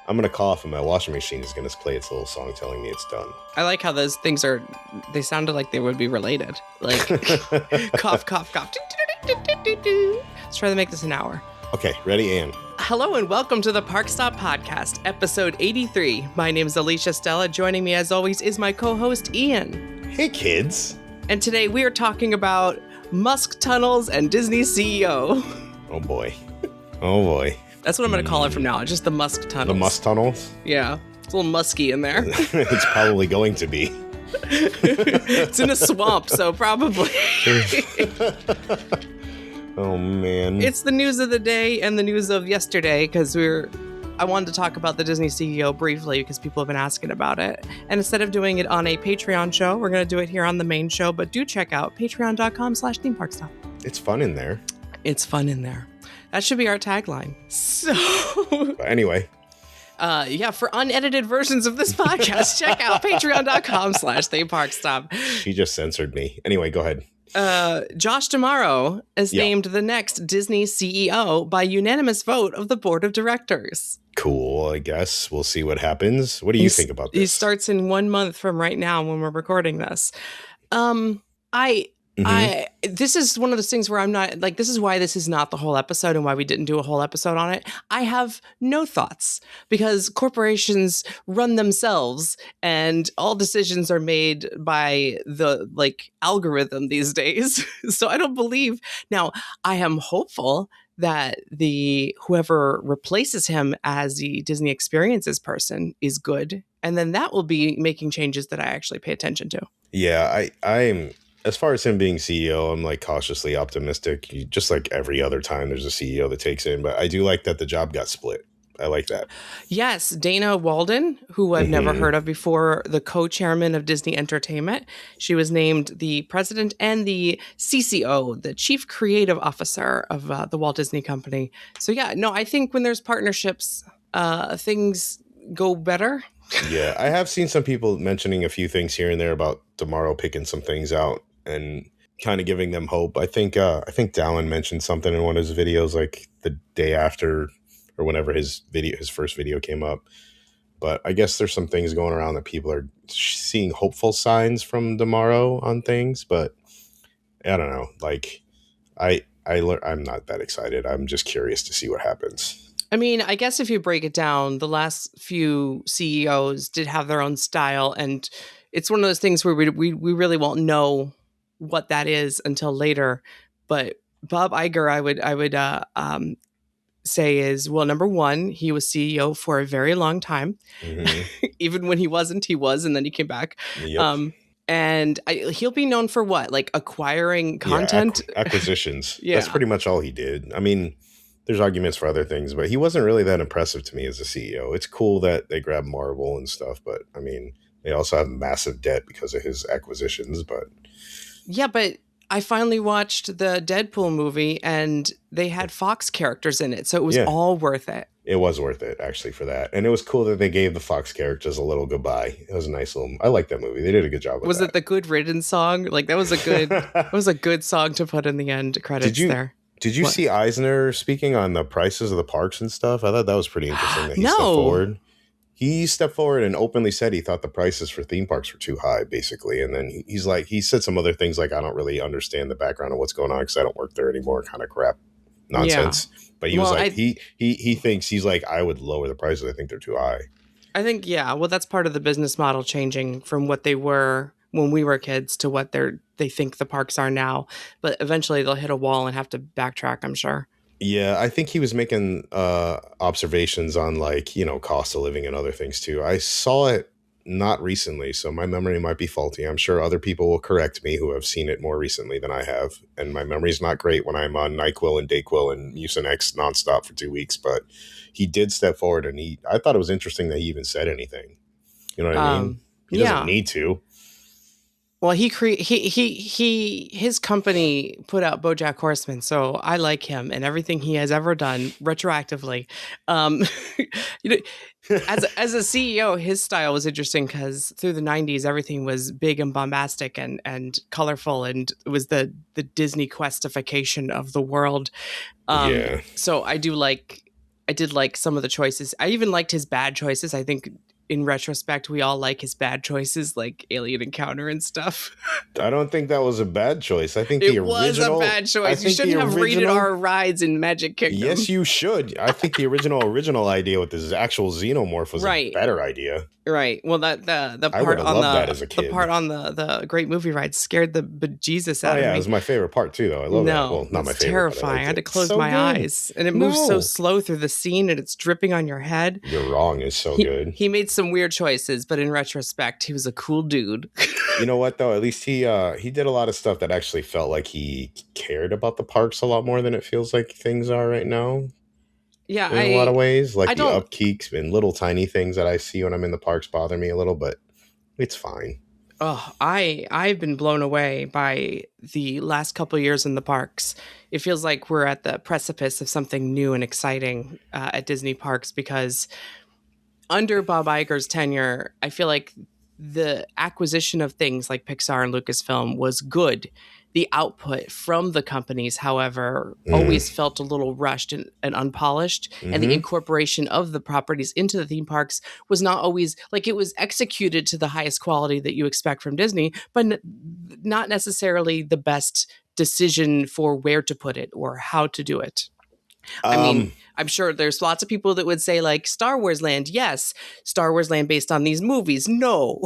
I'm going to cough and my washing machine is going to play its little song telling me it's done. I like how those things they sounded like they would be related. Like cough, cough, cough. Let's try to make this an hour. Okay, ready, Ann? Hello and welcome to the ParkStop podcast, episode 83. My name is Alicia Stella. Joining me as always is my co-host Ian. Hey, kids. And today we are talking about Musk tunnels and Disney CEO. Oh boy. Oh boy. That's what I'm going to call it from now on, just the Musk tunnels. The Musk tunnels? Yeah. It's a little musky in there. It's probably going to be. It's in a swamp, so probably. Oh, man. It's the news of the day and the news of yesterday, because I wanted to talk about the Disney CEO briefly because people have been asking about it. And instead of doing it on a Patreon show, we're going to do it here on the main show. But do check out patreon.com/themeparkstop. It's fun in there. It's fun in there. That should be our tagline. So, But anyway. For unedited versions of this podcast, check out patreon.com/themeparkstop. She just censored me. Anyway, go ahead. Josh D'Amaro is named the next Disney CEO by unanimous vote of the board of directors. Cool, I guess. We'll see what happens. What do you think about this? He starts in 1 month from right now when we're recording this. This is one of those things where I'm not like, this is why this is not the whole episode and why we didn't do a whole episode on it. I have no thoughts because corporations run themselves and all decisions are made by the algorithm these days. So I don't believe. Now, I am hopeful that whoever replaces him as the Disney Experiences person is good. And then that will be making changes that I actually pay attention to. Yeah, I'm. As far as him being CEO, I'm cautiously optimistic. Just like every other time there's a CEO that takes in. But I do like that the job got split. I like that. Yes, Dana Walden, who I've never heard of before, the co-chairman of Disney Entertainment. She was named the president and the CCO, the chief creative officer of the Walt Disney Company. So yeah, no, I think when there's partnerships, things go better. Yeah, I have seen some people mentioning a few things here and there about D'Amaro picking some things out and kind of giving them hope. I think Dallin mentioned something in one of his videos like the day after or whenever his first video came up. But I guess there's some things going around that people are seeing hopeful signs from D'Amaro on things, but I don't know. I'm not that excited. I'm just curious to see what happens. I mean, I guess if you break it down, the last few CEOs did have their own style, and it's one of those things where we really won't know what that is until later. But Bob Iger, I would say is, well, number one, he was CEO for a very long time. Mm-hmm. Even when he wasn't, he was, and then he came back. Yep. And he'll be known for what? Like acquiring content? Yeah, acquisitions. Yeah. That's pretty much all he did. I mean, there's arguments for other things, but he wasn't really that impressive to me as a CEO. It's cool that they grabbed Marvel and stuff, but I mean, they also have massive debt because of his acquisitions. But yeah, but I finally watched the Deadpool movie and they had Fox characters in it, so it was all worth it. It was worth it actually for that, and it was cool that they gave the Fox characters a little goodbye. It was a nice little. I like that movie. They did a good job. Was it the Good Riddance song? Like that was a good. That was a good song to put in the end credits there. Did you see Eisner speaking on the prices of the parks and stuff? I thought that was pretty interesting that he stepped forward. He stepped forward and openly said he thought the prices for theme parks were too high, basically. And then he said some other things like, I don't really understand the background of what's going on because I don't work there anymore, kind of crap nonsense. Yeah. But he was like, he thinks, he's like, I would lower the prices. I think they're too high. I think, that's part of the business model changing from what they were when we were kids to what they think the parks are now. But eventually they'll hit a wall and have to backtrack, I'm sure. Yeah, I think he was making observations on cost of living and other things too. I saw it not recently, so my memory might be faulty. I'm sure other people will correct me who have seen it more recently than I have. And my memory's not great when I'm on NyQuil and DayQuil and Mucinex nonstop for 2 weeks. But he did step forward, and I thought it was interesting that he even said anything. You know what I mean? He doesn't need to. Well, his company put out BoJack Horseman, so I like him and everything he has ever done retroactively. As a CEO, his style was interesting because through the 90s, everything was big and bombastic and colorful, and it was the Disney questification of the world. So I do like I did like some of the choices. I even liked his bad choices. I think in retrospect, we all like his bad choices, like Alien Encounter and stuff. I don't think that was a bad choice. It was a bad I choice. You think the shouldn't have rated original, our rides in Magic yes, Kingdom. you should. I think the original idea with this actual xenomorph was a Right. better idea. Right. Well, that the I would part have on loved that as a the part kid. on the Great Movie Ride scared the bejesus Oh out of yeah, it me. was my favorite part too, though. I love that. No, Well, not my it's favorite, but I terrifying. I liked had it. to It's close so my good. eyes, and it moves so No, slow through the scene, and it's dripping on your head. you're wrong. It's so He good. he made some weird choices, but in retrospect, he was a cool dude. You know what though? At least he did a lot of stuff that actually felt like he cared about the parks a lot more than it feels like things are right now. Yeah, In a lot of ways, I like the don't. upkeeps and little tiny things that I see when I'm in the parks bother me a little, but it's fine. Oh, I've been blown away by the last couple of years in the parks. It feels like we're at the precipice of something new and exciting at Disney parks because under Bob Iger's tenure, I feel like the acquisition of things like Pixar and Lucasfilm was good. The output from the companies, however, Mm. always felt a little rushed and unpolished. And the Mm-hmm. incorporation of the properties into the theme parks was not always like it was executed to the highest quality that you expect from Disney, but not necessarily the best decision for where to put it or how to do it. I mean, Um, I'm sure there's lots of people that would say, like, Star Wars Land, yes. Star Wars Land based on these movies, no.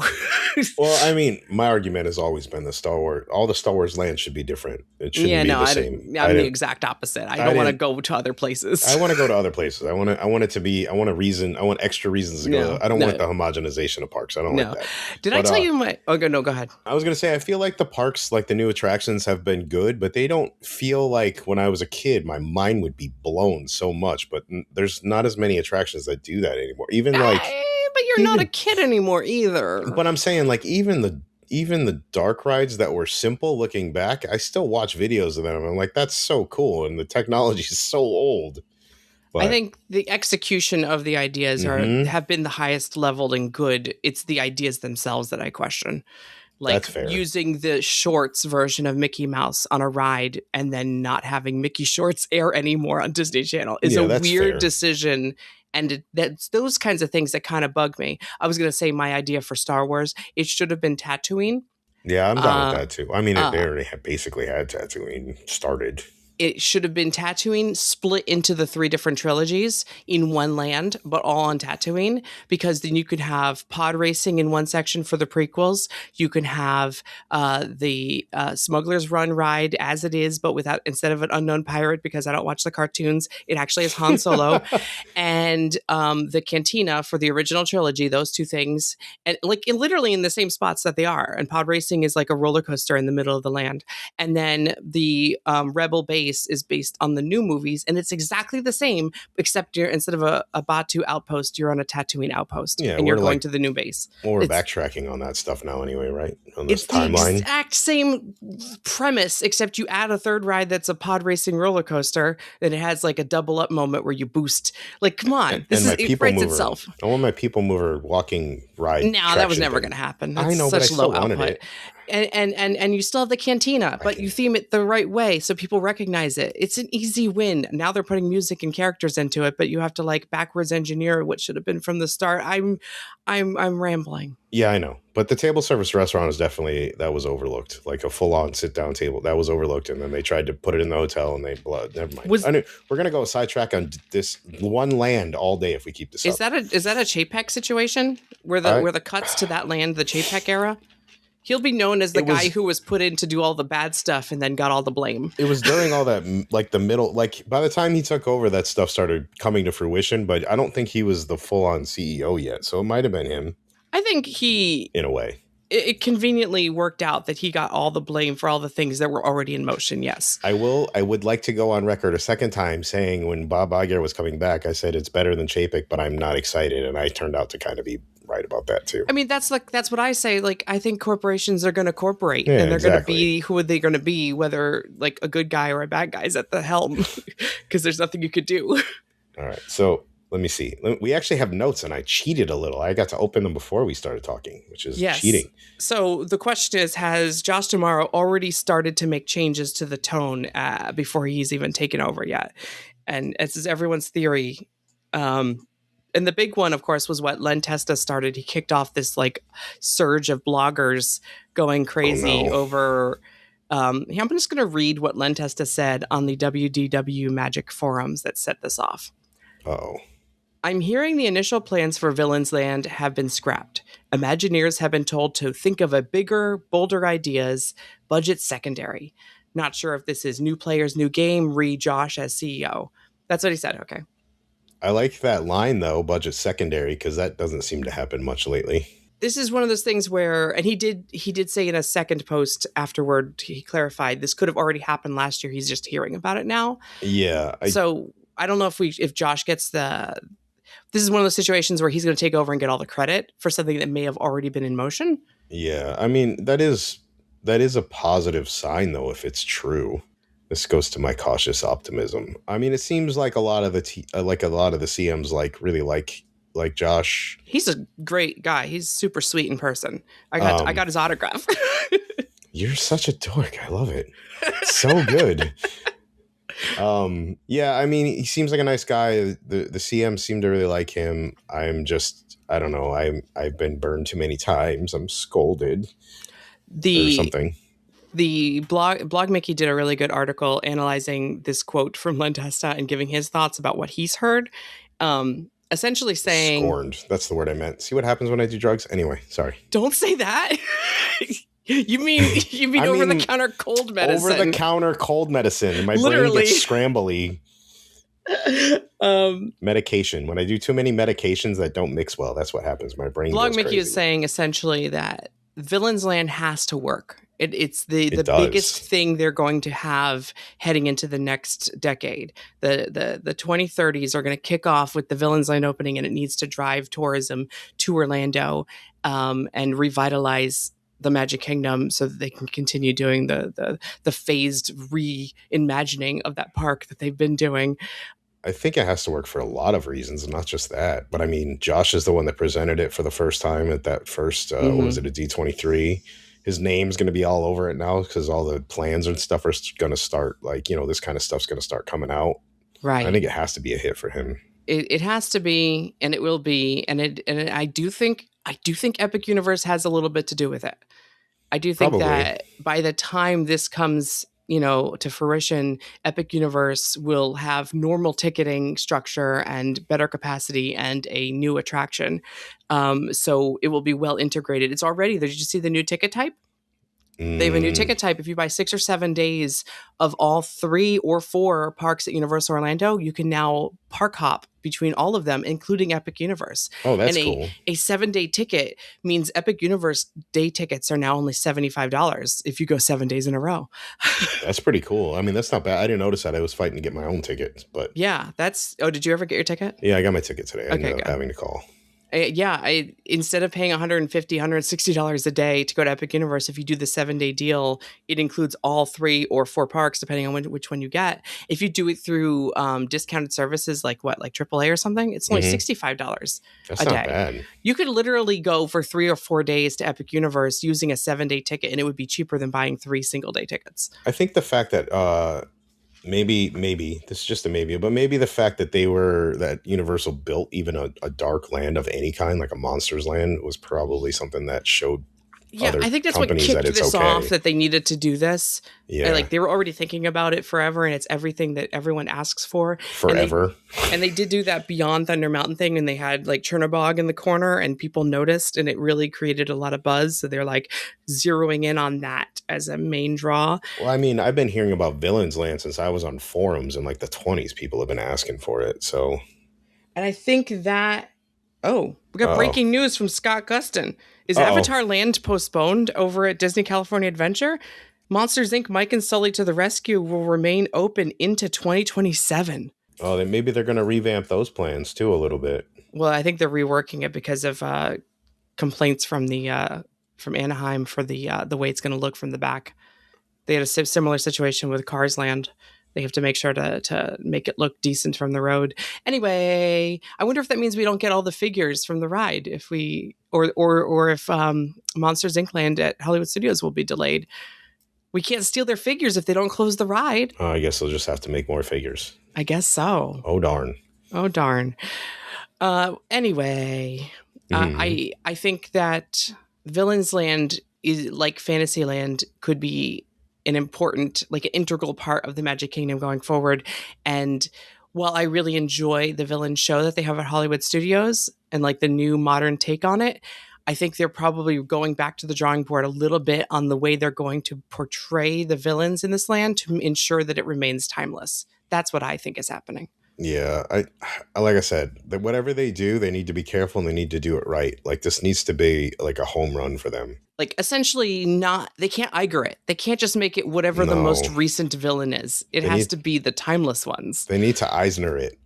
well, I mean, my argument has always been the Star Wars. All the Star Wars lands should be different. It shouldn't Yeah, be no, the same. I'm the exact opposite. I I don't want to didn't. go to other I places. want to go to other places. I want it to be. I want a reason. I want extra reasons to go. No, I don't want no, the homogenization of parks. I don't like no. that. Did I But tell you my? Oh, no, go ahead. I was gonna say I feel like the parks, like the new attractions, have been good, but they don't feel like when I was a kid, my mind would be blown so much. But there's not as many attractions that do that anymore. Even like But you're not a even, kid anymore either. but I'm saying like even the dark rides that were simple looking back, I still watch videos of them. And I'm like, that's so cool, and the technology is so old. I But think the execution of the ideas mhm, have been the highest level and good. It's the ideas themselves that I question. that's Like fair. using the shorts version of Mickey Mouse on a ride and then not having Mickey shorts air anymore on Disney Channel is a Yeah, that's weird fair. decision. And that's those kinds of things that kind of bug me. I was going to say my idea for Star Wars, it should have been Tatooine. Yeah, I'm down with Uh, that too. I mean, they uh, already basically had Tatooine started. it should have been Tatooine split into the three different trilogies in one land, but all on Tatooine, because then you could have pod racing in one section for the prequels. You can have the Smuggler's Run ride as it is, but without instead of an unknown pirate, because I don't watch the cartoons, it actually is Han Solo, and the Cantina for the original trilogy. Those two things, and like literally in the same spots that they are. And pod racing is like a roller coaster in the middle of the land, and then the Rebel base is based on the new movies, and it's exactly the same, except you're instead of a Batu outpost, you're on a Tatooine outpost, Yeah, and you're we're going like to the new base. well, we're It's backtracking on that stuff now anyway, right? On this it's the timeline. exact same premise, except you add a third ride that's a pod racing roller coaster, and it has like a double up moment where you boost. Like, come on, And my it people writes mover. itself. I want my people mover walking ride No, that was traction never thing. going to happen. I That's know, but I such still low wanted output. it. And you still have the cantina, but you theme it the right way so people recognize it. It's an easy win. Now they're putting music and characters into it, but you have to like backwards engineer what should have been from the start. I'm rambling. Yeah, I know. But the table service restaurant is definitely that was overlooked. Like a full on sit down table that was overlooked, and then they tried to put it in the hotel, and they blood. Never mind. Was I know we're gonna go sidetrack on this one land all day if we keep this up. is that a Chapek situation where I, the cuts to that land, the Chapek era? He'll be known as the it guy was who was put in to do all the bad stuff and then got all the blame. it was during all that like the middle, like by the time he took over, that stuff started coming to fruition. But I don't think he was the full on CEO yet, so it might have been him I think in a way. it conveniently worked out that he got all the blame for all the things that were already in motion. Yes. I would like to go on record a second time saying when Bob Iger was coming back, I said it's better than Chapek, but I'm not excited, and I turned out to kind of be right about that too. I mean, that's what I say. Like, I think corporations are going to corporate, Yeah, and they're going to exactly. be who are they going to be, whether like a good guy or a bad guy's at the helm, because there's nothing you could do. All right, so let me see. We actually have notes, and I cheated a little. I got to open them before we started talking, which is Yes. cheating. So the question is, has Josh D'Amaro already started to make changes to the tone before he's even taken over yet? And this is everyone's theory. And the big one, of course, was what Len Testa started. He kicked off this like surge of bloggers going Oh crazy no. over. I'm just going to read what Len Testa said on the WDW Magic forums that set this off. Oh. I'm hearing the initial plans for Villains Land have been scrapped. Imagineers have been told to think of a bigger, bolder ideas, budget secondary. Not sure if this is new players, new game, re Josh as CEO. That's what he said. Okay. I like that line though, budget secondary, because that doesn't seem to happen much lately. This is one of those things where, and he did say in a second post afterward, he clarified this could have already happened last year. He's just hearing about it now. Yeah. So I don't know if Josh gets this is one of those situations where he's going to take over and get all the credit for something that may have already been in motion. Yeah. I mean, that is a positive sign though, if it's true. This goes to my cautious optimism. I mean, it seems like a lot of the CMs really like Josh. He's a great guy. He's super sweet in person. I got his autograph. You're such a dork. I love it. So good. Yeah, I mean, he seems like a nice guy. The CMs seem to really like him. I don't know. I've been burned too many times. I'm scolded or something. The blog Mickey did a really good article analyzing this quote from Len Testa and giving his thoughts about what he's heard. Essentially saying, scorned. That's the word I meant. See what happens when I do drugs? Anyway, sorry. Don't say that. You mean over the counter cold medicine? Over the counter cold medicine. My Literally. brain gets scrambly. Medication. When I do too many medications that don't mix well, that's what happens. My brain Blog goes Mickey crazy. is saying essentially that Villains Land has to work. It's the does. biggest thing they're going to have heading into the next decade. The 2030s are going to kick off with the Villains Land opening, and it needs to drive tourism to Orlando and revitalize the Magic Kingdom so that they can continue doing the phased reimagining of that park that they've been doing. I think it has to work for a lot of reasons, not just that. But I mean, Josh is the one that presented it for the first time at that first, what was it, a D23? His name's going to be all over it now because all the plans and stuff are going to start, this kind of stuff's going to start coming out. Right. I think it has to be a hit for him. It has to be, and it will be, and I do think Epic Universe has a little bit to do with it. I do think Probably. that by the time this comes, to fruition, Epic Universe will have normal ticketing structure and better capacity and a new attraction. So it will be well integrated. It's already there. Did you see the new ticket type? They have a new ticket type. If you buy 6 or 7 days of all 3 or 4 parks at Universal Orlando, you can now park hop between all of them, including Epic Universe. Oh, that's and cool. A 7-day ticket means Epic Universe day tickets are now only $75 if you go 7 days in a row. That's pretty cool. I mean, that's not bad. I didn't notice that. I was fighting to get my own ticket, but yeah, did you ever get your ticket? Yeah, I got my ticket today. I ended up good. having to call. I instead of paying $150, $160 a day to go to Epic Universe, if you do the 7-day deal, it includes all 3 or 4 parks, depending on which one you get. If you do it through discounted services like AAA or something, it's only $65 That's a day. Not bad. You could literally go for 3 or 4 days to Epic Universe using a 7-day ticket, and it would be cheaper than buying 3 single-day tickets. I think the fact that maybe this is just a maybe, but maybe the fact that that Universal built even a dark land of any kind, like a Monsters Land, was probably something that showed other I think that's what companies kicked that it's this okay. off, that they needed to do this. Yeah. They were already thinking about it forever, and it's everything that everyone asks for. Forever. And they did do that Beyond Thunder Mountain thing, and they had Chernobog in the corner, and people noticed, and it really created a lot of buzz. So they're zeroing in on that as a main draw. Well, I mean, I've been hearing about Villains Land since I was on forums in the 20s. People have been asking for it. So, and I think that we got breaking news from Scott Gustin. Is Avatar Land postponed over at Disney California Adventure? Monsters Inc. Mike and Sully to the Rescue will remain open into 2027. Oh, then maybe they're going to revamp those plans too a little bit. Well, I think they're reworking it because of complaints from from Anaheim for the way it's going to look from the back. They had a similar situation with Cars Land. They have to make sure to make it look decent from the road. Anyway, I wonder if that means we don't get all the figures from the ride if we or if Monsters Inc. Land at Hollywood Studios will be delayed. We can't steal their figures if they don't close the ride. I guess they'll just have to make more figures. I guess so. Oh, darn. Oh darn. Anyway, Hmm. I think that Villains Land is like Fantasyland could be an important, like an integral part of the Magic Kingdom going forward. And while I really enjoy the villain show that they have at Hollywood Studios and like the new modern take on it, I think they're probably going back to the drawing board a little bit on the way they're going to portray the villains in this land to ensure that it remains timeless. That's what I think is happening. Yeah, I like I said, that whatever they do, they need to be careful and they need to do it right. Like this needs to be like a home run for them. Like essentially not they can't Iger it. They can't just make it whatever the most No, recent villain is. It they has need to be the timeless ones. they need to Eisner it.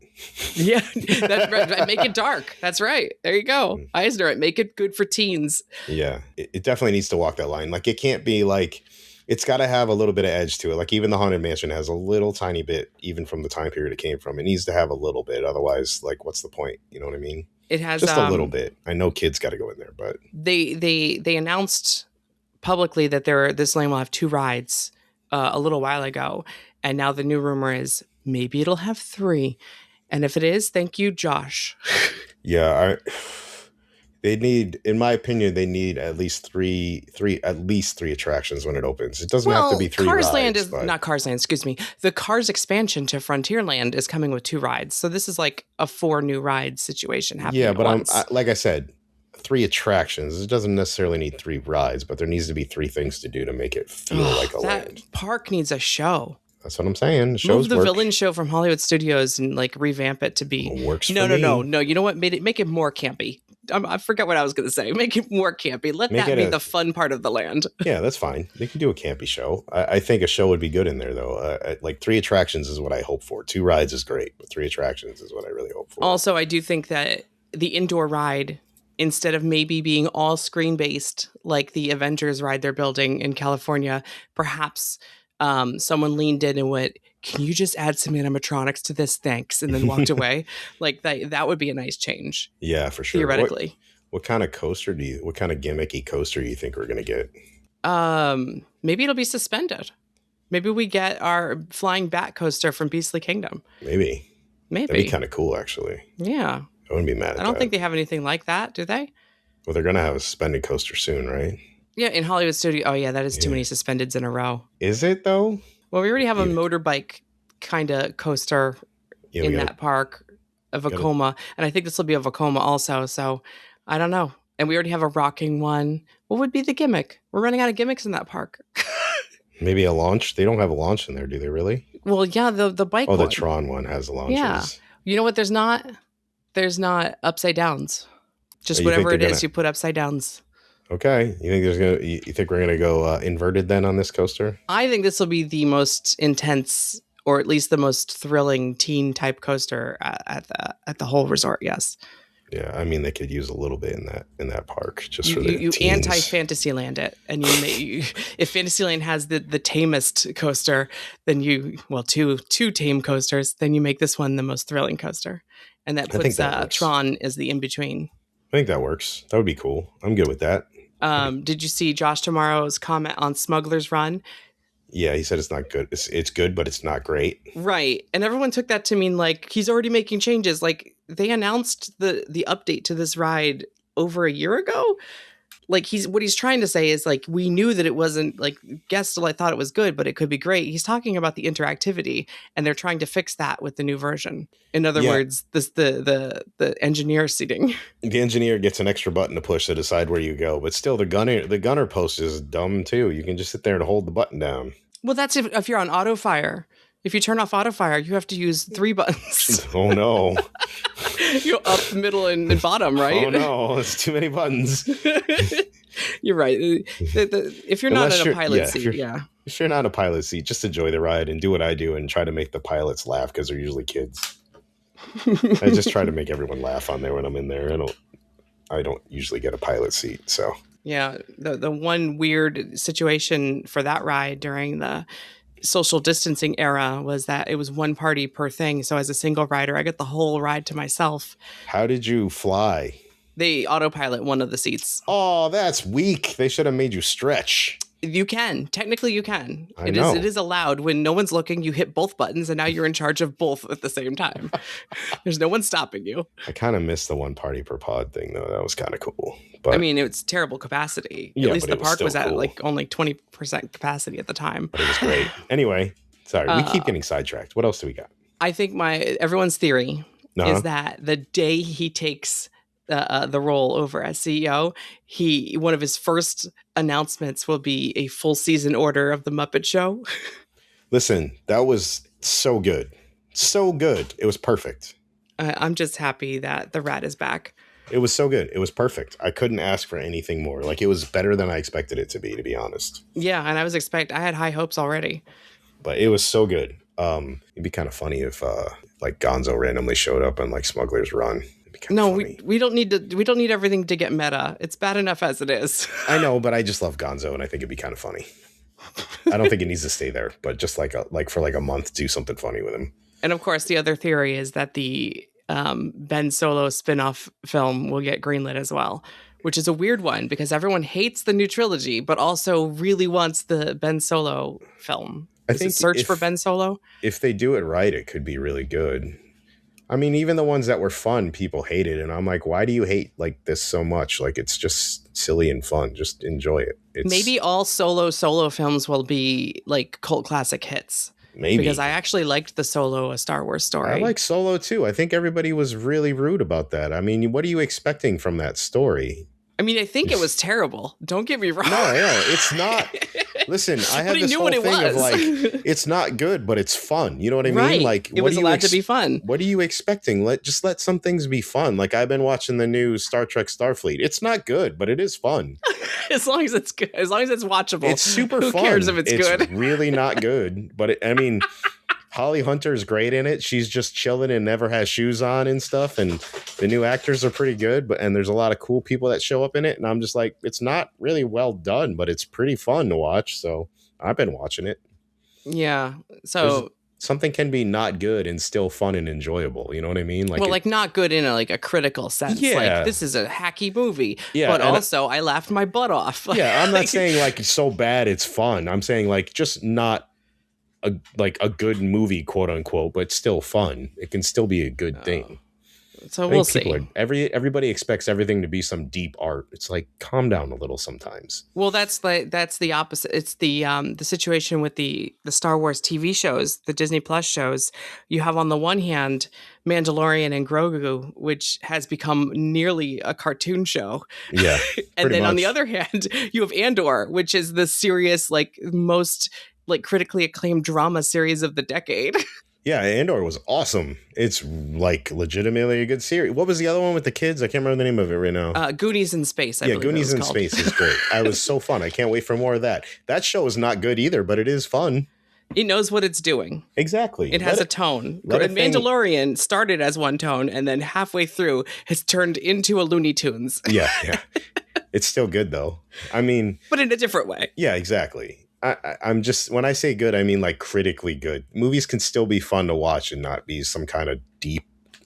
Yeah, that's right. Make it dark. That's right. There you go. Eisner it. Make it good for teens. Yeah, it definitely needs to walk that line. Like it can't be like it's got to have a little bit of edge to it. Like even the Haunted Mansion has a little tiny bit, even from the time period it came from. It needs to have a little bit. Otherwise, like, what's the point? You know what I mean? It has Just a little bit. I know kids got to go in there, but they announced publicly that this lane will have 2 rides a little while ago, and now the new rumor is maybe it'll have 3. And if it is, thank you, Josh. yeah, they need, in my opinion, they need at least three attractions when it opens. It doesn't have to be Well, 3 Cars Land rides, is but not Cars Land, excuse me. The Cars expansion to Frontierland is coming with 2 rides. So this is like a 4 new rides situation happening yeah, at but once. like I said, 3 attractions. It doesn't necessarily need 3 rides, but there needs to be 3 things to do to make it feel like a That land. park needs a show. That's what I'm saying. Move Shows the work. villain show from Hollywood Studios and like revamp it to be Works no, for no, me. no, no. You know what? Make it more campy. I forget what I was going to say. Make it more campy. Let Make that it be a- the fun part of the land. Yeah, that's fine. They can do a campy show. I think a show would be good in there, though. Like 3 attractions is what I hope for. 2 rides is great, but 3 attractions is what I really hope for. Also, I do think that the indoor ride, instead of maybe being all screen based like the Avengers ride they're building in California, perhaps someone leaned in and went, "Can you just add some animatronics to this? Thanks," and then walked away. Like that would be a nice change. Yeah, for sure. Theoretically. What kind of what kind of gimmicky coaster do you think we're gonna get? Maybe it'll be suspended. Maybe we get our flying bat coaster from Beastly Kingdom. Maybe. Maybe. That'd be kind of cool, actually. Yeah. I wouldn't be mad at that. I don't think they have anything like that, do they? Well, they're gonna have a suspended coaster soon, right? Yeah, in Hollywood Studio. Oh yeah, that is too Yeah. many suspendeds in a row. Is it though? Well, we already have a Yeah. motorbike kind of coaster Yeah, we in gotta, that park, a gotta- Vekoma, and I think this will be a Vekoma also. So I don't know. And we already have a rocking one. What would be the gimmick? We're running out of gimmicks in that park. maybe a launch. They don't have a launch in there, do they? Really? Well, yeah, the bike Oh, the one. Tron one has launches. Yeah. You know what? There's not upside downs. Just Oh, you think whatever it they're is, gonna- you put upside downs. Okay. You think we're gonna go inverted then on this coaster? I think this will be the most intense, or at least the most thrilling teen type coaster at the whole resort. Yes, Yeah, I mean they could use a little bit in that park just for the you teens. anti Fantasyland it, and if Fantasyland has the tamest coaster, then two tame coasters, then you make this one the most thrilling coaster, and that I think puts that works. Tron as the in between. I think that works. That would be cool. I'm good with that. Did you see Josh Tomorrow's comment on Smuggler's Run? Yeah, he said it's not good. It's good, but it's not great. Right. And everyone took that to mean like he's already making changes. Like they announced the update to this ride over a year ago. Like what he's trying to say is like we knew that it wasn't like guests still I thought it was good, but it could be great. He's talking about the interactivity and they're trying to fix that with the new version. In other Yeah. words, the engineer seating. The engineer gets an extra button to push to decide where you go, but still the gunner post is dumb too. You can just sit there and hold the button down. Well, that's if you're on auto fire. If you turn off auto fire, you have to use 3 buttons. Oh no. You up, middle, and bottom, right? Oh no, it's too many buttons. You're right. If you're not Unless in a you're- pilot yeah, if seat, you're- yeah. If you're not in a pilot seat, just enjoy the ride and do what I do and try to make the pilots laugh because they're usually kids. I just try to make everyone laugh on there when I'm in there. I don't usually get a pilot seat, so Yeah, the one weird situation for that ride during the social distancing era was that it was one party per thing. So as a single rider, I get the whole ride to myself. how did you fly? They autopilot one of the seats. Oh, that's weak. They should have made you stretch. You can. Technically, you can. I It know. is allowed when no one's looking. You hit both buttons, and now you're in charge of both at the same time. There's no one stopping you. I kind of missed the one party per pod thing though. That was kind of cool. I But mean, it's terrible capacity. yeah, At least but the it was park still was at cool. like only 20% capacity at the time. But it was great. Anyway, sorry, we keep getting sidetracked. What else do we got? I think everyone's theory Uh-huh. is that the day he takes the role over as CEO, one of his first announcements will be a full season order of the Muppet Show. Listen, that was so good. So good. It was perfect. I'm just happy that the rat is back. It was so good. It was perfect. I couldn't ask for anything more. Like, it was better than I expected it to be honest. Yeah, and I had high hopes already. But it was so good. It'd be kind of funny if like Gonzo randomly showed up on like Smuggler's Run. It'd be kind of funny. we don't need everything to get meta. It's bad enough as it is. I know, but I just love Gonzo and I think it'd be kind of funny. I don't think it needs to stay there, but just for a month, do something funny with him. And of course, the other theory is that the Ben Solo spin-off film will get greenlit as well, which is a weird one because everyone hates the new trilogy, but also really wants the Ben Solo film. I think Search for Ben Solo. If they do it right, it could be really good. I mean, even the ones that were fun, people hated, and I'm like, why do you hate like this so much? Like, it's just silly and fun. Just enjoy it. Maybe all Solo films will be like cult classic hits. Maybe. Because I actually liked the Solo A Star Wars Story. I like Solo too. I think everybody was really rude about that. I mean, what are you expecting from that story? I mean, I think it was terrible. Don't get me wrong. No, it's not. Listen, I had this whole thing of like, it's not good, but it's fun. You know what I mean? Right. Like, it was allowed to be fun. What are you expecting? Let some things be fun. Like, I've been watching the new Star Trek Starfleet. It's not good, but it is fun. As long as it's good, as long as it's watchable. It's super Who fun. Who cares if it's good? It's really not good, but I mean, Holly Hunter's great in it. She's just chilling and never has shoes on and stuff. And the new actors are pretty good, and there's a lot of cool people that show up in it. And I'm just like, it's not really well done, but it's pretty fun to watch. So I've been watching it. Yeah. So something can be not good and still fun and enjoyable. You know what I mean? Like, like not good in a critical sense. Yeah. Like, this is a hacky movie. Yeah, but also I laughed my butt off. Yeah. I'm not saying like it's so bad it's fun. I'm saying like just not a good movie, quote unquote, but still fun. It can still be a good thing. So we'll see. Everybody expects everything to be some deep art. It's like, calm down a little sometimes. Well, that's the opposite. It's the situation with the Star Wars TV shows, the Disney Plus shows. You have on the one hand Mandalorian and Grogu, which has become nearly a cartoon show. Yeah. And then much. on the other hand, you have Andor, which is the serious, like most like critically acclaimed drama series of the decade. Yeah, Andor was awesome. It's like legitimately a good series. What was the other one with the kids? I can't remember the name of it right now. Goonies in Space. I believe Goonies in called. Space is great. I was so fun. I can't wait for more of that. That show is not good either, but it is fun. It knows what it's doing. Exactly. It has a tone. Mandalorian started as one tone and then halfway through has turned into a Looney Tunes. Yeah. It's still good though. I mean, but in a different way. Yeah, exactly. I'm just, when I say good, I mean like critically good. Movies can still be fun to watch and not be some kind of deep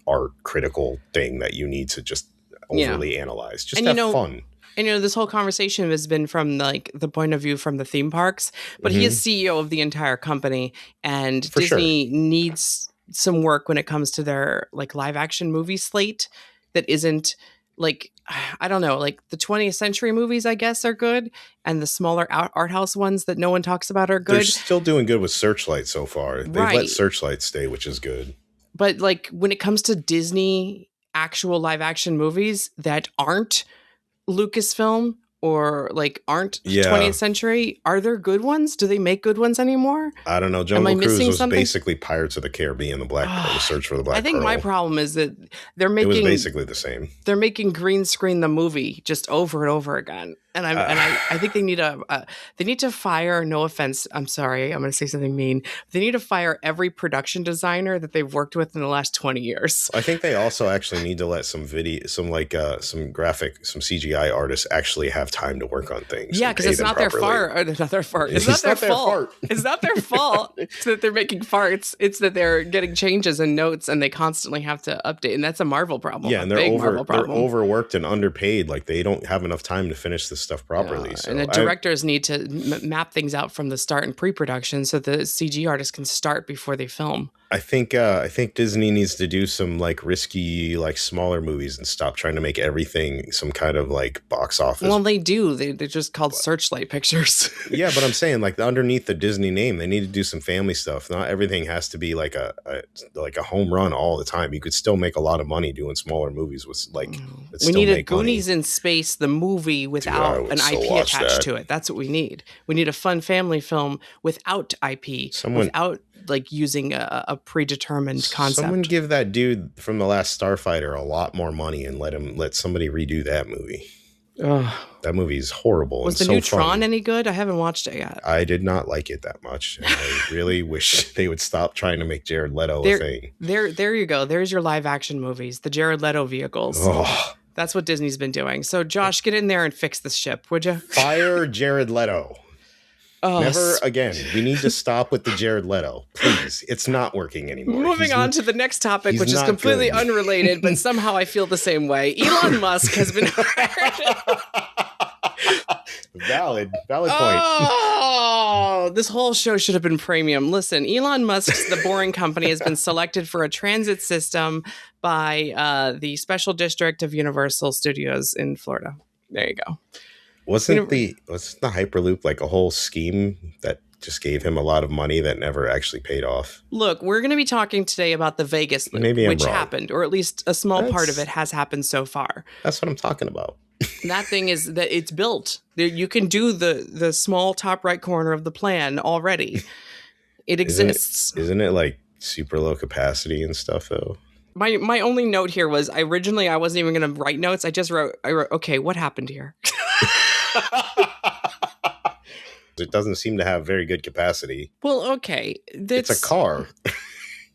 art critical thing that you need to just overly analyze. Just have fun. And this whole conversation has been from like the point of view from the theme parks, but he is CEO of the entire company, and Disney needs some work when it comes to their like live action movie slate that isn't like, I don't know, like the 20th century movies, I guess, are good. And the smaller art house ones that no one talks about are good. They're still doing good with Searchlight so far. They've let Searchlight stay, which is good. But like when it comes to Disney actual live action movies that aren't Lucasfilm or like aren't 20th century, are there good ones? Do they make good ones anymore? I don't know. Jungle Cruise was basically Pirates of the Caribbean, the Search for the Black Pearl. I think my problem is that it was basically the same. They're making green screen the movie just over and over again. And I think they need to fire, no offense, I'm sorry, I'm going to say something mean. They need to fire every production designer that they've worked with in the last 20 years. I think they also actually need to let some CGI artists actually have time to work on things. Yeah, because it's not their fault. It's not their fault. It's not their fault that they're making farts. It's that they're getting changes and notes and they constantly have to update. And that's a Marvel problem. Yeah, and they're overworked and underpaid. Like they don't have enough time to finish the stuff properly. And the So directors need to map things out from the start in pre-production so the CG artists can start before they film. I think Disney needs to do some like risky, like smaller movies and stop trying to make everything some kind of like box office. Well, they do. They're just called Searchlight Pictures. Yeah, but I'm saying like underneath the Disney name, they need to do some family stuff. Not everything has to be like a home run all the time. You could still make a lot of money doing smaller movies with like We need a make Goonies money. in Space, the movie without would an still IP watch attached that. to it. That's what we need. We need a fun family film without IP, without like using a predetermined concept. Someone give that dude from the last Starfighter a lot more money and let somebody redo that movie. Ugh. That movie is horrible. Was and the new so Tron fun. any good? I haven't watched it yet. I did not like it that much. And I really wish they would stop trying to make Jared Leto a thing. There you go. There's your live action movies, the Jared Leto vehicles. Oh. That's what Disney's been doing. So, Josh, get in there and fix this ship, would you? Fire Jared Leto. Oh, Never again. We need to stop with the Jared Leto. Please. It's not working anymore. Moving on to the next topic, which is completely unrelated, but somehow I feel the same way. Elon Musk has been hired. Valid point. Oh, this whole show should have been premium. Listen, Elon Musk's The Boring Company has been selected for a transit system by the Special District of Universal Studios in Florida. There you go. Wasn't the Hyperloop like a whole scheme that just gave him a lot of money that never actually paid off? Look, we're going to be talking today about the Vegas loop, which happened, or at least a small part of it has happened so far. That's what I'm talking about. That thing is that it's built. You can do the small top right corner of the plan already. It exists. Isn't it like super low capacity and stuff though? My only note here was I wasn't even going to write notes. I wrote, okay, what happened here? It doesn't seem to have very good capacity. Well, okay. It's a car.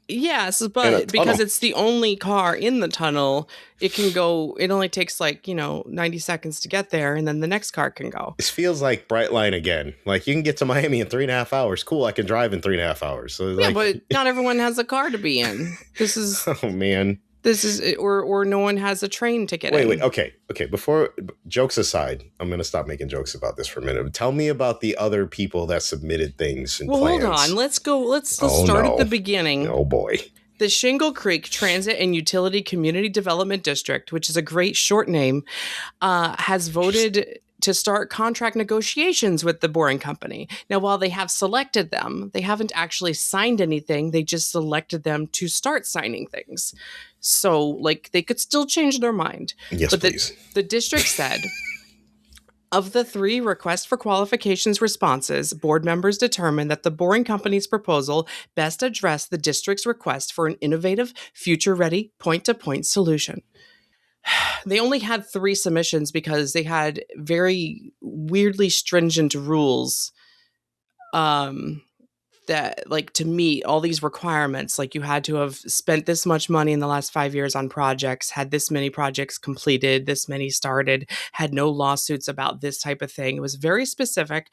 Yes, but because it's the only car in the tunnel, it only takes 90 seconds to get there, and then the next car can go. This feels like Brightline again. Like you can get to Miami in 3.5 hours. Cool, I can drive in 3.5 hours. So yeah, but not everyone has a car to be in. This is oh man. This is or no one has a train ticket. Wait. Okay. Before jokes aside, I'm gonna stop making jokes about this for a minute. Tell me about the other people that submitted things and plans. Hold on. Let's go. Let's start at the beginning. Oh boy. The Shingle Creek Transit and Utility Community Development District, which is a great short name, has voted to start contract negotiations with the Boring Company. Now, while they have selected them, they haven't actually signed anything. They just selected them to start signing things. So, they could still change their mind. Yes, but please. The district said, of the 3 request for qualifications responses, board members determined that the Boring Company's proposal best addressed the district's request for an innovative, future-ready, point-to-point solution. They only had 3 submissions because they had very weirdly stringent rules that to meet all these requirements. You had to have spent this much money in the last 5 years on projects, had this many projects completed, this many started, had no lawsuits about this type of thing. It was very specific.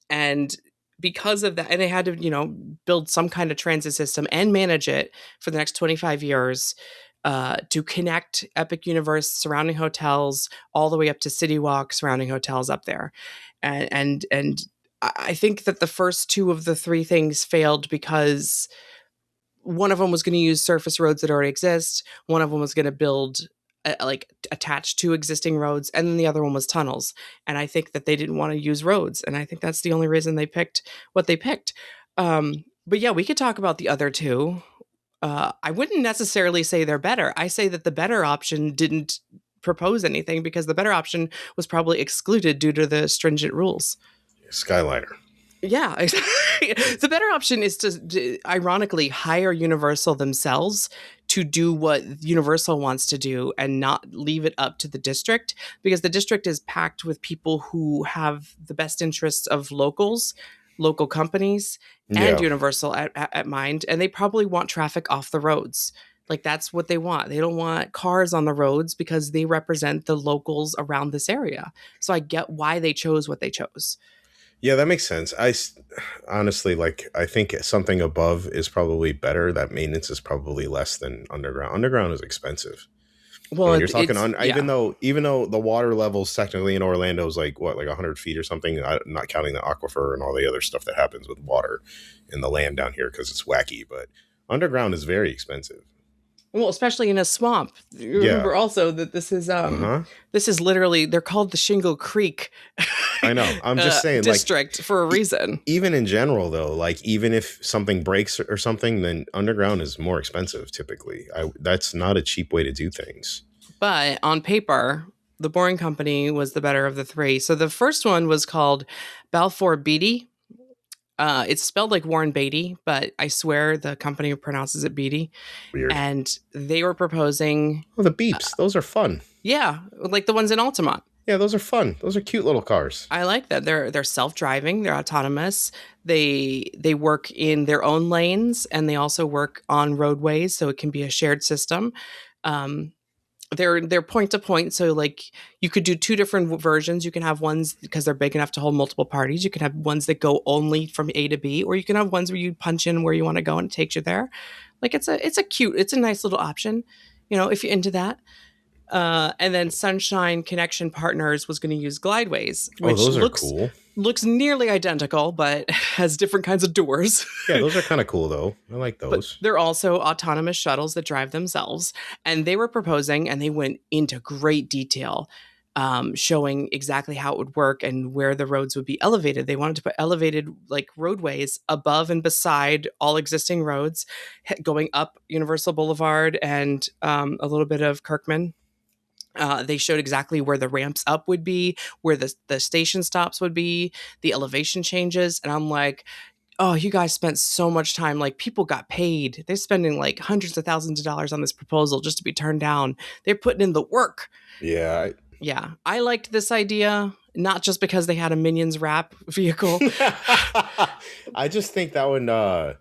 And because of that, and they had to, build some kind of transit system and manage it for the next 25 years. To connect Epic Universe surrounding hotels all the way up to City Walk surrounding hotels up there. And I think that the first 2 of the 3 things failed because one of them was going to use surface roads that already exist. One of them was going to build attached to existing roads. And then the other one was tunnels. And I think that they didn't want to use roads. And I think that's the only reason they picked what they picked. But yeah, we could talk about the other 2. I wouldn't necessarily say they're better. I say that the better option didn't propose anything because the better option was probably excluded due to the stringent rules. Skyliner. Yeah. The better option is to ironically hire Universal themselves to do what Universal wants to do and not leave it up to the district, because the district is packed with people who have the best interests of local companies and Universal at mind, and they probably want traffic off the roads. That's what they want. They don't want cars on the roads because they represent the locals around this area. So I get why they chose what they chose. Yeah, that makes sense. I honestly, I think something above is probably better. That maintenance is probably less than underground. Underground is expensive. I Well, mean, you're talking it's on yeah. even though the water levels technically in Orlando is like what, like 100 feet or something. Not counting the aquifer and all the other stuff that happens with water in the land down here because it's wacky. But underground is very expensive. Well, especially in a swamp. You Yeah. remember also that Uh huh. this is literally they're called the Shingle Creek I know. I'm just saying, like, district for a reason. even in general, though, like, even if something breaks or something, then underground is more expensive typically. That's not a cheap way to do things. But on paper, the Boring Company was the better of the three. So the first one was called Balfour Beatty. It's spelled like Warren Beatty, but I swear the company pronounces it Beatty. Weird. And they were proposing, Oh, the beeps. Those are fun. yeah, like the ones in Altamont. Yeah, those are fun. Those are cute little cars. I like that. They're self-driving, they're autonomous. They work in their own lanes and they also work on roadways, so it can be a shared system. Um, they're point to point, so like you could do two different versions. You can have ones because they're big enough to hold multiple parties. You can have ones that go only from A to B, or you can have ones where you punch in where you want to go and it takes you there. Like it's a nice little option, if you're into that. And then Sunshine Connection Partners was going to use Glideways, Oh, which those are looks cool. looks nearly identical, but has different kinds of doors. Yeah, those are kind of cool though. I like But those. they're also autonomous shuttles that drive themselves. And they were proposing, and they went into great detail, showing exactly how it would work and where the roads would be elevated. They wanted to put elevated like roadways above and beside all existing roads, going up Universal Boulevard and a little bit of Kirkman. They showed exactly where the ramps up would be, where the station stops would be, the elevation changes. And I'm like, oh, you guys spent so much time. Like, people got paid. They're spending like hundreds of thousands of dollars on this proposal just to be turned down. They're putting in the work. Yeah. Yeah, I liked this idea, not just because they had a Minions wrap vehicle. I just think that would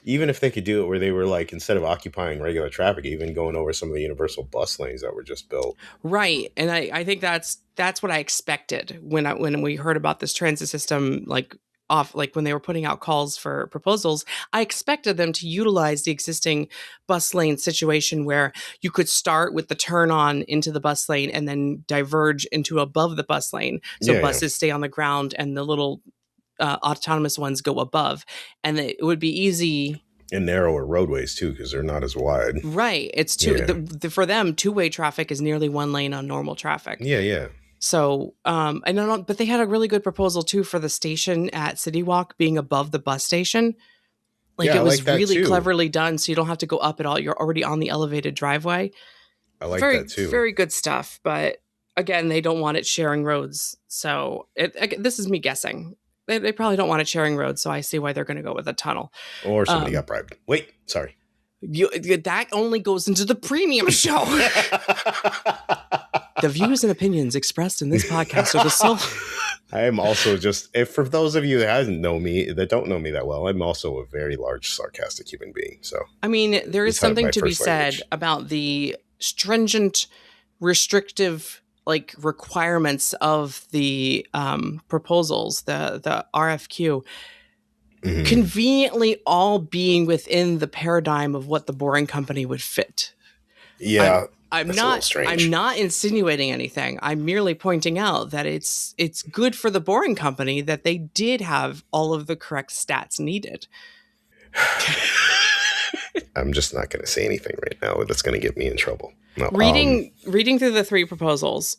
even if they could do it where they were like, instead of occupying regular traffic, even going over some of the universal bus lanes that were just built. Right. And I think that's what I expected when we heard about this transit system, like when they were putting out calls for proposals. I expected them to utilize the existing bus lane situation where you could start with the turn on into the bus lane and then diverge into above the bus lane. So Yeah, yeah. buses stay on the ground and the little autonomous ones go above. And it would be easy. And narrower roadways too, because they're not as wide. Right. It's Yeah. for them, two-way traffic is nearly one lane on normal traffic. Yeah, yeah. So, I don't know, but they had a really good proposal too for the station at City Walk being above the bus station. Like, Yeah, it I like was that really too. cleverly done, so you don't have to go up at all. You're already on the elevated driveway. I like Very, that too. very good stuff. But again, they don't want it sharing roads. So this is me guessing. They probably don't want it sharing roads, so I see why they're going to go with a tunnel. Or somebody got bribed. Wait, sorry. That only goes into the premium show. The views and opinions expressed in this podcast are the sole. I am also just, if for those of you that don't know me that well, I'm also a very large sarcastic human being. So I mean, there is It's kind of something my to be first said language. about the stringent, restrictive like requirements of the proposals, the RFQ, Mhm. conveniently all being within the paradigm of what the Boring Company would fit. Yeah, I'm that's a little not strange. I'm not insinuating anything. I'm merely pointing out that it's good for the Boring Company that they did have all of the correct stats needed. I'm just not going to say anything right now that's going to get me in trouble. No, Reading through the three proposals,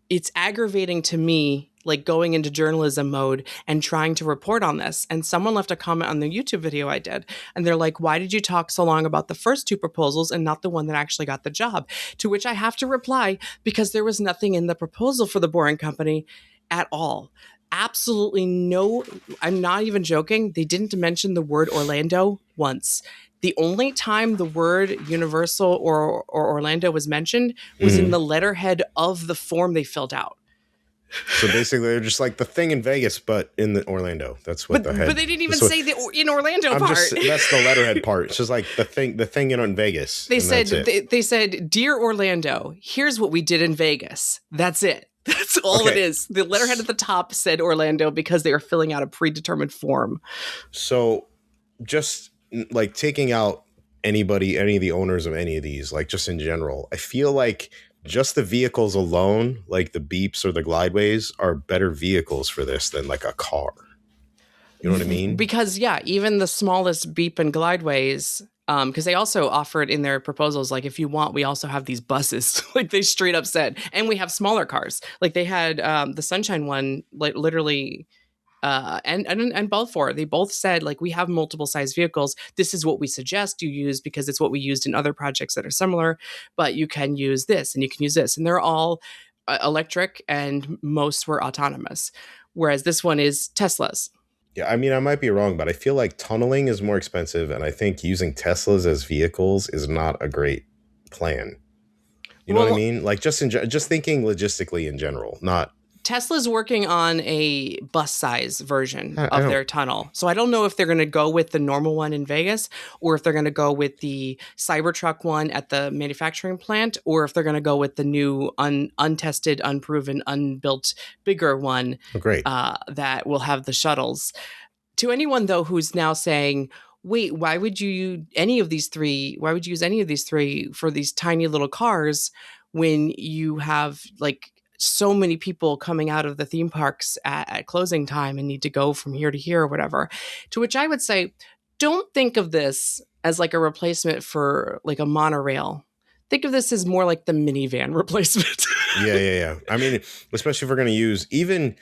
it's aggravating to me, like going into journalism mode and trying to report on this. And someone left a comment on the YouTube video I did, and they're like, "Why did you talk so long about the first two proposals and not the one that actually got the job?" To which I have to reply, because there was nothing in the proposal for the Boring Company at all. Absolutely no. I'm not even joking. They didn't mention the word Orlando once. The only time the word Universal or Orlando was mentioned was in the letterhead of the form they filled out. So basically, they're just like the thing in Vegas, but in the Orlando. That's what the head. But they didn't even that's what- say the in Orlando part. That's the letterhead part. It's just like the thing in Vegas. They and said that's it. they said, "Dear Orlando, here's what we did in Vegas." That's it. That's all it Okay. is. The letterhead at the top said Orlando because they were filling out a predetermined form. So just like taking out any of the owners of any of these, like just in general. I feel like just the vehicles alone, like the Beeps or the Glideways, are better vehicles for this than like a car. You know what I mean? Because yeah, even the smallest Beep and Glideways, because they also offered in their proposals, like if you want, we also have these buses. Like they straight up said, and we have smaller cars. Like they had the Sunshine one, like literally, and Belfour, they both said like we have multiple size vehicles. This is what we suggest you use because it's what we used in other projects that are similar. But you can use this and you can use this, and they're all electric, and most were autonomous. Whereas this one is Tesla's. Yeah, I mean, I might be wrong, but I feel like tunneling is more expensive, and I think using Teslas as vehicles is not a great plan. You know what I Well, mean? Like just thinking logistically in general, not. Tesla's working on a bus size version I of don't. their tunnel. So I don't know if they're going to go with the normal one in Vegas or if they're going to go with the Cybertruck one at the manufacturing plant or if they're going to go with the new untested, unproven, unbuilt, bigger one Oh, great. that will have the shuttles. To anyone, though, who's now saying, wait, why would you use any of these three? Why would you use any of these three for these tiny little cars when you have like so many people coming out of the theme parks at closing time and need to go from here to here or whatever? To which I would say, don't think of this as like a replacement for like a monorail. Think of this as more like the minivan replacement. Yeah. I mean, especially if we're going to use even.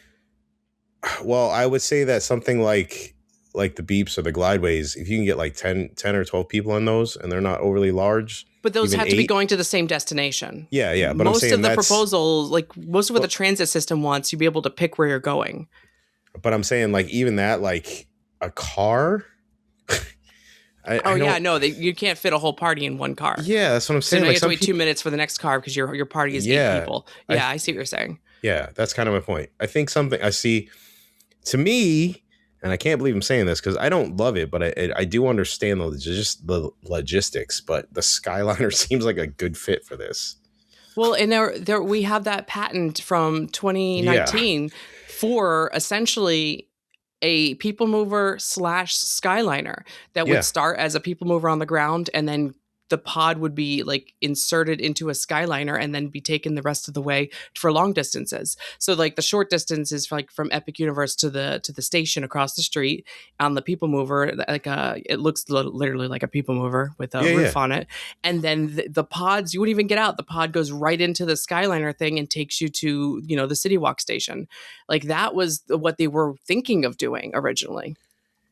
Well, I would say that something like the Beeps or the Glideways, if you can get like 10 or 12 people in those and they're not overly large. But those even have to be 8. going to the same destination. Yeah. But I'm Most saying of the that's. proposals, like most of what the transit system wants, you be able to pick where you're going. But I'm saying like even that, like a car. I Yeah, don't. no, you can't fit a whole party in one car. Yeah, that's what I'm So saying. now you Like have to some wait people. 2 minutes for the next car because your party is 8 Yeah, people. I Yeah, I see what you're saying. yeah, that's kind of my point. I think something I see to me, and I can't believe I'm saying this because I don't love it, but I do understand just the logistics. But the Skyliner seems like a good fit for this. Well, and there we have that patent from Yeah, 2019 for essentially a people mover / Skyliner that would yeah, start as a people mover on the ground and then the pod would be like inserted into a Skyliner and then be taken the rest of the way for long distances. So like the short distance is like from Epic Universe to the station across the street on the people mover. Like it looks literally like a people mover with a yeah. roof on it. And then the pods, you wouldn't even get out. The pod goes right into the Skyliner thing and takes you to, the City Walk station. Like that was what they were thinking of doing originally.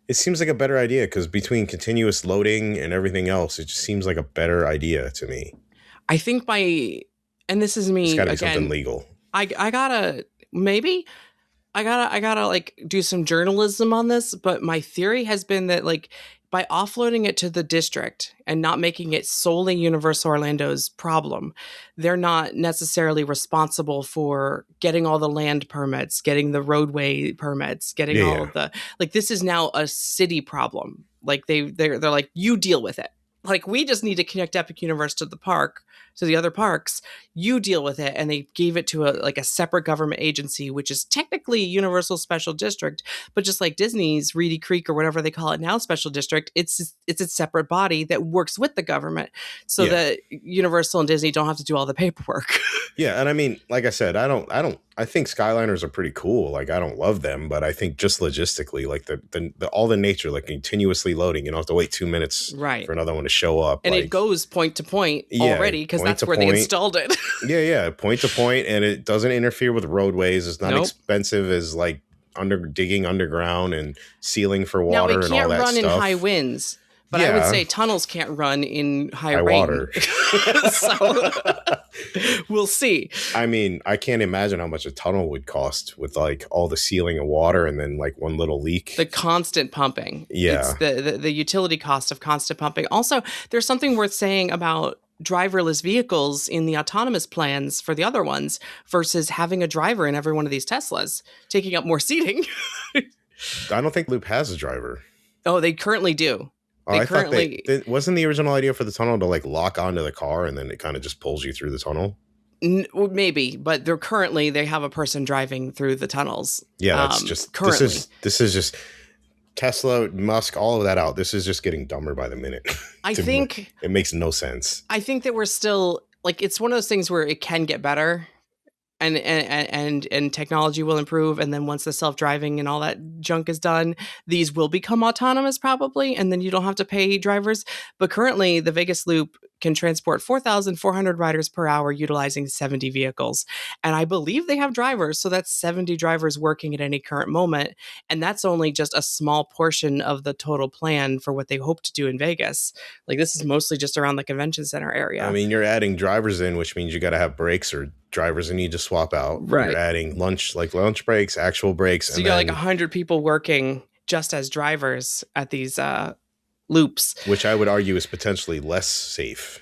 It seems like a better idea because between continuous loading and everything else, it just seems like a better idea to me. I think and this is It's me got to be something again, legal. I gotta maybe I gotta like do some journalism on this, but my theory has been that like by offloading it to the district and not making it solely Universal Orlando's problem, they're not necessarily responsible for getting all the land permits, getting the roadway permits, getting all Yeah, of the like this is now a city problem. Like they're like, you deal with it. Like we just need to connect Epic Universe to the park, to the other parks. You deal with it, and they gave it to a separate government agency, which is technically Universal Special District, but just like Disney's Reedy Creek or whatever they call it now, Special District, it's a separate body that works with the government, so yeah. that Universal and Disney don't have to do all the paperwork. Yeah, and I mean, like I said, I think Skyliners are pretty cool. Like I don't love them, but I think just logistically, like the all the nature, like continuously loading, you don't have to wait 2 minutes Right. for another one to show up. And like, it goes point to point Yeah, already because point that's to where they point. installed it. yeah, point to point, and it doesn't interfere with roadways. It's not Nope. expensive as like digging underground and sealing for Now water it and all can't that run in stuff. high winds, but I would Yeah. say tunnels can't run in high High rain. water. So we'll see. I mean, I can't imagine how much a tunnel would cost with like all the sealing of water and then like one little leak. The constant pumping. Yeah. It's the utility cost of constant pumping. Also, there's something worth saying about driverless vehicles in the autonomous plans for the other ones versus having a driver in every one of these Teslas, taking up more seating. I don't think Loop has a driver. Oh, they currently do. Oh, They I thought wasn't the original idea for the tunnel to like lock onto the car and then it kind of just pulls you through the tunnel. Maybe, but they have a person driving through the tunnels. Yeah, that's just currently. this is just Tesla, Musk, all of that out. This is just getting dumber by the minute. I To me, think it makes no sense. that we're still like, it's one of those things where it can get better. And technology will improve, and then once the self-driving and all that junk is done, these will become autonomous probably, and then you don't have to pay drivers. But currently the Vegas Loop can transport 4,400 riders per hour utilizing 70 vehicles, and I believe they have drivers, so that's 70 drivers working at any current moment, and that's only just a small portion of the total plan for what they hope to do in Vegas. Like, this is mostly just around the convention center area. I mean, you're adding drivers in, which means you got to have breaks or drivers that need to swap out. Right. You're adding lunch breaks, actual breaks. So you got like 100 people working just as drivers at these loops. Which I would argue is potentially less safe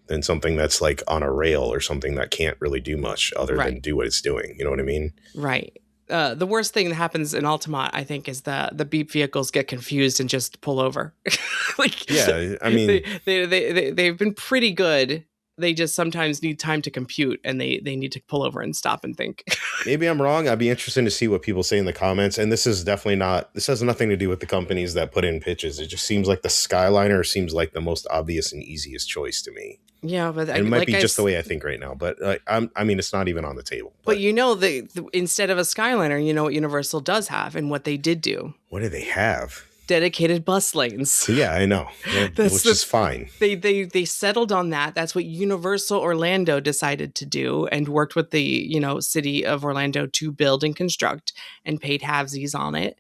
than something that's like on a rail or something that can't really do much other than do what it's doing. You know what I mean? Right. The worst thing that happens in Altamont, I think, is the beep vehicles get confused and just pull over. Like, yeah, I mean, they've been pretty good. They just sometimes need time to compute, and they need to pull over and stop and think. Maybe I'm wrong. I'd be interested to see what people say in the comments. And this is definitely not, this has nothing to do with the companies that put in pitches. It just seems like the Skyliner seems like the most obvious and easiest choice to me. Yeah, but it might be just the way I think right now. But I mean, it's not even on the table. But you know, instead of a Skyliner, you know what Universal does have and what they did do. What do they have? Dedicated bus lanes. Yeah, I know. Which is fine. They settled on that. That's what Universal Orlando decided to do, and worked with the city of Orlando to build and construct, and paid halvesies on it.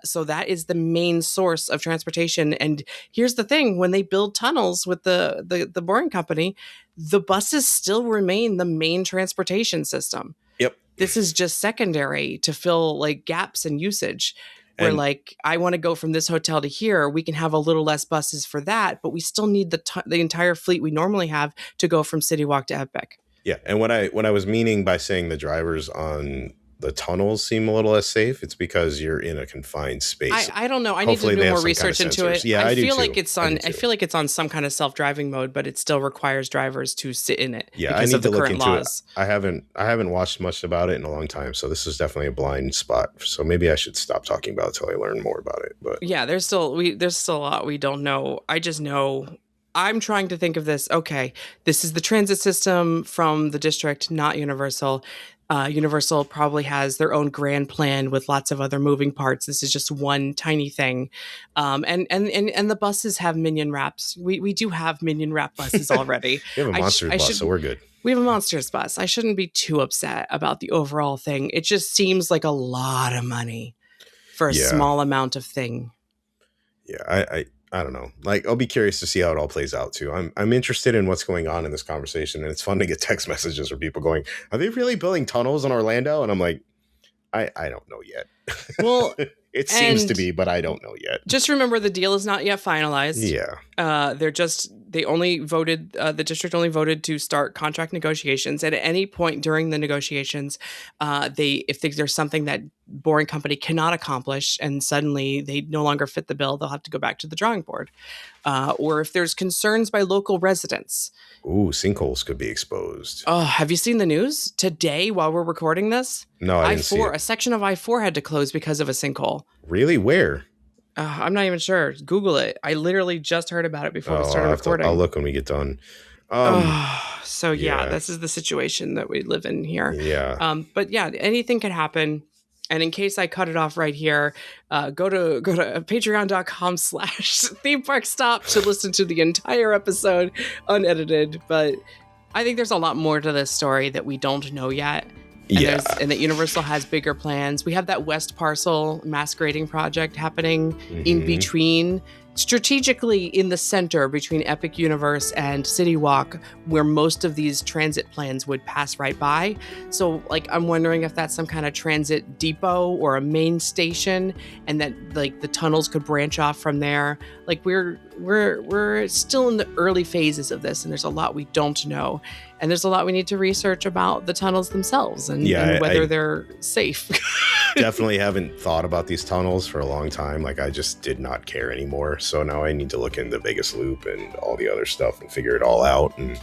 So that is the main source of transportation. And here's the thing: when they build tunnels with the Boring Company, the buses still remain the main transportation system. Yep. This is just secondary to fill like gaps in usage. Where like, I want to go from this hotel to here, we can have a little less buses for that, but we still need the entire fleet we normally have to go from City Walk to Epic. Yeah, and what I was meaning by saying the drivers on the tunnels seem a little less safe, it's because you're in a confined space. I don't know. I need to do more research into it. Yeah, I feel like it's on. I feel like it's on some kind of self-driving mode, but it still requires drivers to sit in it. Yeah, I need to look into it. I haven't watched much about it in a long time, so this is definitely a blind spot. So maybe I should stop talking about it till I learn more about it. But yeah, there's still a lot we don't know. I just know. I'm trying to think of this. Okay, this is the transit system from the district, not Universal. Universal probably has their own grand plan with lots of other moving parts. This is just one tiny thing. And the buses have minion wraps. We do have minion wrap buses already. We have a Monsters bus, so we're good. We have a Monsters bus. I shouldn't be too upset about the overall thing. It just seems like a lot of money for a small amount of thing. Yeah, I don't know. Like, I'll be curious to see how it all plays out too. I'm interested in what's going on in this conversation, and it's fun to get text messages from people going, "Are they really building tunnels in Orlando?" And I'm like, I don't know yet. Well, it seems to be, but I don't know yet. Just remember, the deal is not yet finalized. Yeah. The district only voted to start contract negotiations. And at any point during the negotiations, if there's something that Boring Company cannot accomplish and suddenly they no longer fit the bill, they'll have to go back to the drawing board. Or if there's concerns by local residents. Ooh, sinkholes could be exposed. Oh, have you seen the news today while we're recording this? No, I didn't see it. A section of I-4 had to close because of a sinkhole. Really? Where? I'm not even sure. Google it. I literally just heard about it before we started recording. I'll look when we get done. So this is the situation that we live in here. Yeah. But yeah, anything can happen. And in case I cut it off right here, go to patreon.com/themeparkstop to listen to the entire episode unedited. But I think there's a lot more to this story that we don't know yet. And that Universal has bigger plans. We have that West Parcel mass grading project happening in between, strategically in the center between Epic Universe and City Walk, where most of these transit plans would pass right by. So like, I'm wondering if that's some kind of transit depot or a main station, and that like the tunnels could branch off from there. Like we're still in the early phases of this, and there's a lot we don't know. And there's a lot we need to research about the tunnels themselves and whether they're safe. Definitely haven't thought about these tunnels for a long time. Like, I just did not care anymore. So now I need to look into Vegas Loop and all the other stuff and figure it all out and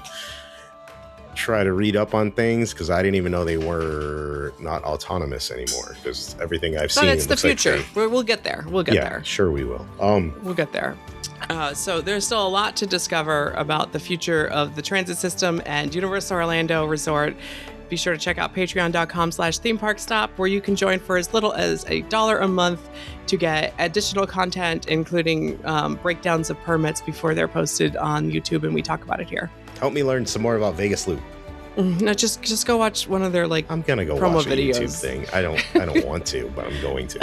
try to read up on things because I didn't even know they were not autonomous anymore. Because everything I've seen, But it's the future. Like We'll get there. We'll get there. Sure we will. We'll get there. So there's still a lot to discover about the future of the transit system and Universal Orlando Resort. Be sure to check out patreon.com/themeparkstop, where you can join for as little as $1 a month to get additional content, including breakdowns of permits before they're posted on YouTube, and we talk about it here. Help me learn some more about Vegas Loop. No, just go watch one of their I'm gonna go promo watch a videos. YouTube thing. I don't want to, but I'm going to.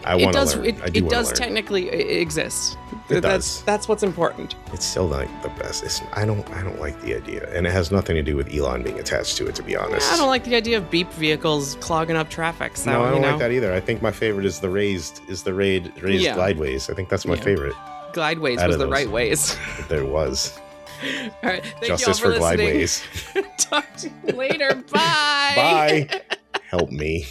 I want to learn. It does technically exist. That's what's important. It's still not the best. I don't like the idea, and it has nothing to do with Elon being attached to it. To be honest, I don't like the idea of beep vehicles clogging up traffic. So, no, I don't like that either. I think my favorite is the raised glideways. I think that's my favorite. Glideways was the right ways. There was. All right. Thank Justice you all for listening. glideways. Talk to you later. Bye. Bye. Help me.